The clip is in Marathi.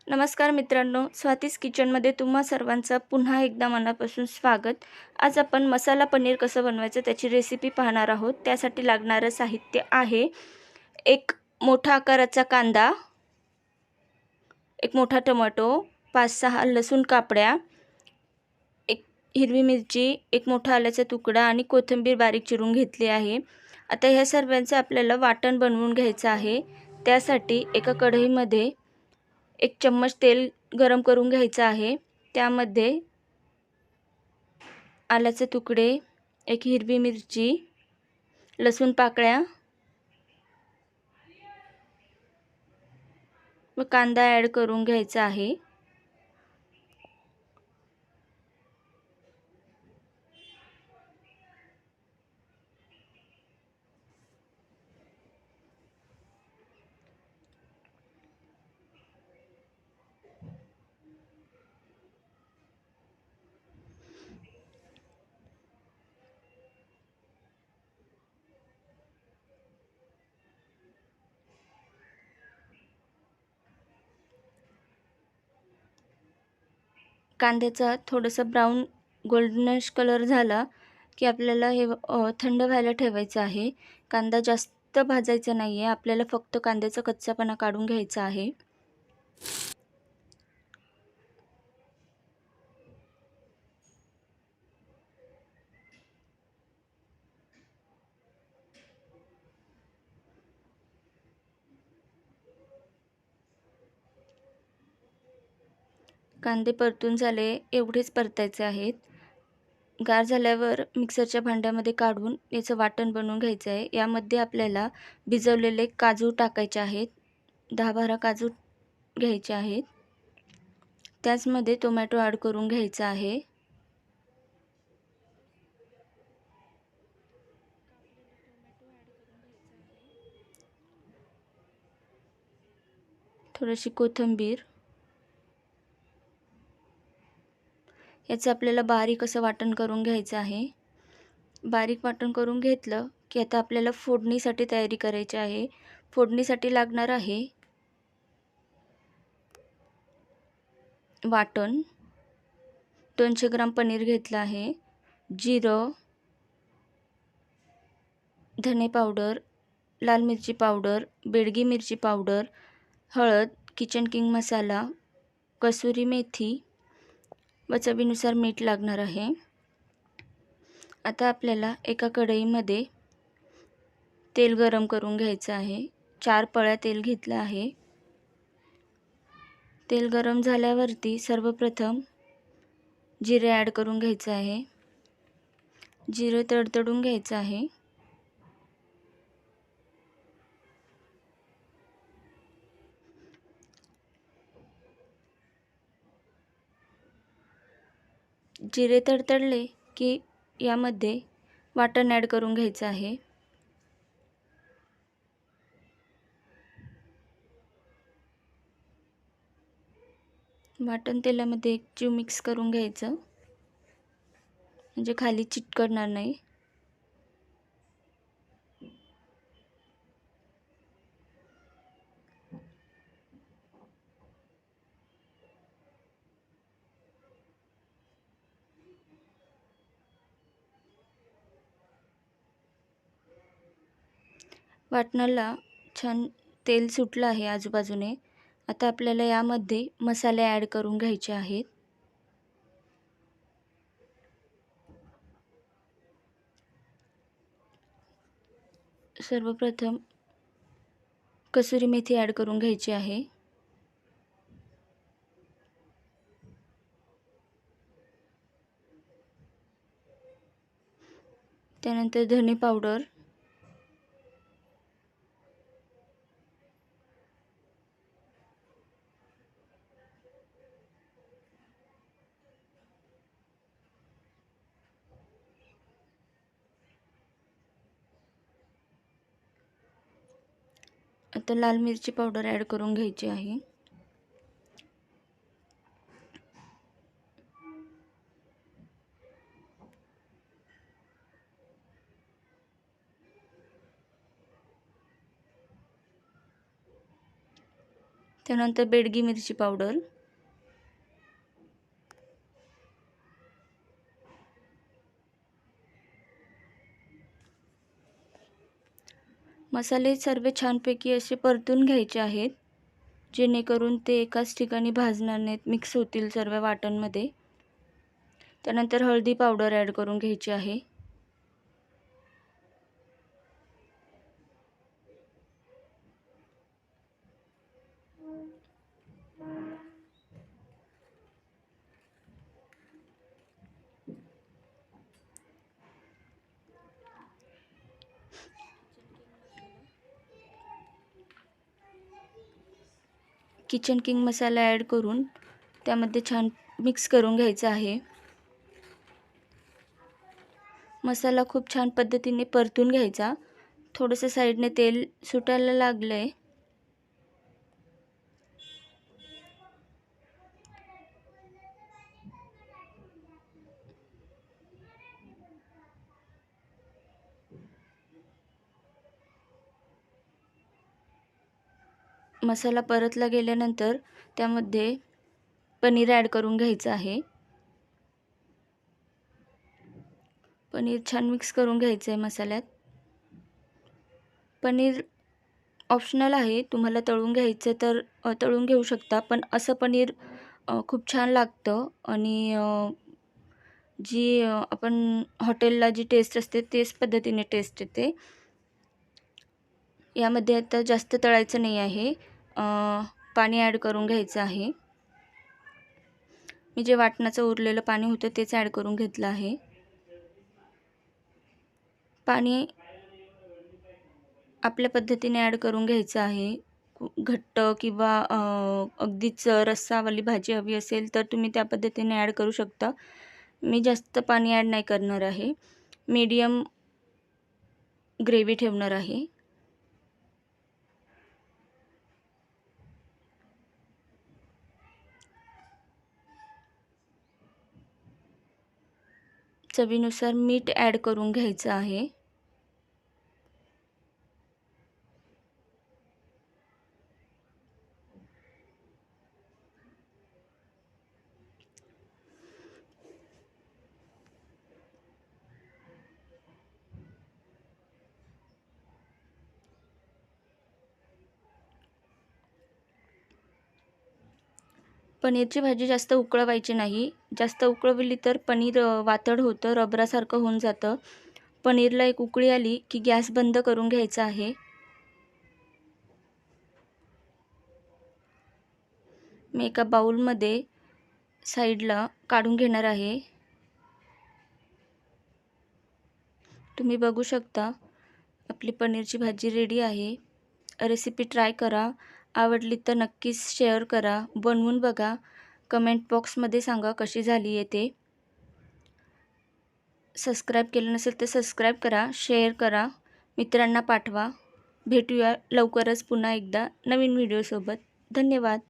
नमस्कार मित्रांनो, स्वातीज किचनमध्ये तुम्हा सर्वांचं पुन्हा एकदा मनापासून स्वागत. आज आपण मसाला पनीर कसं बनवायचं त्याची रेसिपी पाहणार आहोत. त्यासाठी लागणारं साहित्य आहे एक मोठा आकाराचा कांदा, एक मोठा टोमॅटो, 5-6 लसूण कापड्या, एक हिरवी मिरची, एक मोठा आल्याचा तुकडा आणि कोथिंबीर बारीक चिरून घेतली आहे. आता ह्या सर्वांचं आपल्याला वाटण बनवून घ्यायचं आहे. त्यासाठी एका कढईमध्ये 1 चम्मच तेल गरम करून घ्यायचं आहे. त्यामध्ये आल्याचे तुकडे, एक हिरवी मिरची, लसूण पाकळ्या व कांदा ॲड करून घ्यायचा आहे. कांद्याचा थोडासा ब्राऊन गोल्डनिश कलर झाला की आपल्याला हे थंड व्हायला ठेवायचं आहे. कांदा जास्त भाजायचा नाही आहे, आपल्याला फक्त कांद्याचा कच्चापणा काढून घ्यायचा आहे. कांदे परतून झाले एवढेच परतायचे आहेत. गार झाल्यावर मिक्सरच्या भांड्यामध्ये काढून याचं वाटण बनवून घ्यायचं आहे. यामध्ये आपल्याला भिजवलेले काजू टाकायचे आहेत. 10-12 काजू घ्यायचे आहेत. त्याचमध्ये टोमॅटो ॲड करून घ्यायचा आहे. थोडीशी कोथिंबीर. याचं आपल्याला बारीक असं वाटण करून घ्यायचं आहे. बारीक वाटण करून घेतलं की आता आपल्याला फोडणीसाठी तयारी करायची आहे. फोडणीसाठी लागणार आहे वाटण. 200 ग्राम पनीर घेतलं आहे. जिरं, धने पावडर, लाल मिरची पावडर, बेडगी मिरची पावडर, हळद, किचन किंग मसाला, कसुरी मेथी व चवीनुसार मीठ लागणार आहे. आता आपल्याला एका कढईमध्ये तेल गरम करून घ्यायचं आहे. 4 पळ्या तेल घेतलं आहे. तेल गरम झाल्यावरती सर्वप्रथम जिरे ॲड करून घ्यायचं आहे. जिरे तडतडून घ्यायचं आहे. जिरे तडतडले की यामध्ये वाटण ॲड करून घ्यायचं आहे. वाटण तेलामध्ये एकजीव मिक्स करून घ्यायचं, म्हणजे खाली चिटकणार नाही. वाटणाला छान तेल सुटलं आहे आजूबाजूने. आता आपल्याला यामध्ये मसाले ॲड करून घ्यायचे आहेत. सर्वप्रथम कसुरी मेथी ॲड करून घ्यायची आहे. त्यानंतर धने पावडर, आता लाल मिरची पावडर ॲड करून घ्यायची आहे. त्यानंतर बेडगी मिरची पावडर, मसाले सर्व छानपैकी असे परतून घ्यायचे आहेत, जेणेकरून ते एकाच ठिकाणी भाजणार नाहीत, मिक्स होतील सर्व वाटणमध्ये. त्यानंतर हळदी पावडर ॲड करून घ्यायची आहे. किचन किंग मसाला ॲड करून त्यामध्ये छान मिक्स करून घ्यायचा आहे. मसाला खूप छान पद्धतीने परतून घ्यायचा. थोडंसं साईडने तेल सुटायला लागलंय. मसाला परतला गेल्यानंतर त्यामध्ये पनीर ॲड करून घ्यायचं आहे. पनीर छान मिक्स करून घ्यायचं आहे मसाल्यात. पनीर ऑप्शनल आहे, तुम्हाला तळून घ्यायचं तर तळून घेऊ शकता, पण असं पनीर खूप छान लागतं आणि जी आपण हॉटेलला जी टेस्ट असते तेच पद्धतीने टेस्ट येते. यामध्ये आता जास्त तळायचं नाही आहे, पाणी ॲड करून घ्यायचं आहे. मी जे वाटणाचं उरलेलं पाणी होतं तेच ॲड करून घेतलं आहे. पाणी आपल्या पद्धतीने ॲड करून घ्यायचं आहे. घट्ट किंवा अगदीच रस्सावाली भाजी हवी असेल तर तुम्ही त्या पद्धतीने ॲड करू शकता. मी जास्त पाणी ॲड नाही करणार आहे, मीडियम ग्रेव्ही ठेवणार आहे. चवीनुसार मीठ ॲड करून घ्यायचं आहे. पनीरची भाजी जास्त उकळवायची नाही. जास्त उकळवली तर पनीर वातड होतं, रबरासारखं होऊन जातं. पनीरला एक उकळी आली की गॅस बंद करून घ्यायचा आहे. मी एका बाउलमध्ये साईडला काढून घेणार आहे. तुम्ही बघू शकता आपली पनीरची भाजी रेडी आहे. रेसिपी ट्राय करा. आवडली तर नक्कीच शेअर करा. बनवून बघा. कमेंट बॉक्समध्ये सांगा कशी झाली आहे ते. सबस्क्राईब केलं नसेल तर सबस्क्राईब करा, शेअर करा, मित्रांना पाठवा. भेटूया लवकरच पुन्हा एकदा नवीन व्हिडिओसोबत. धन्यवाद.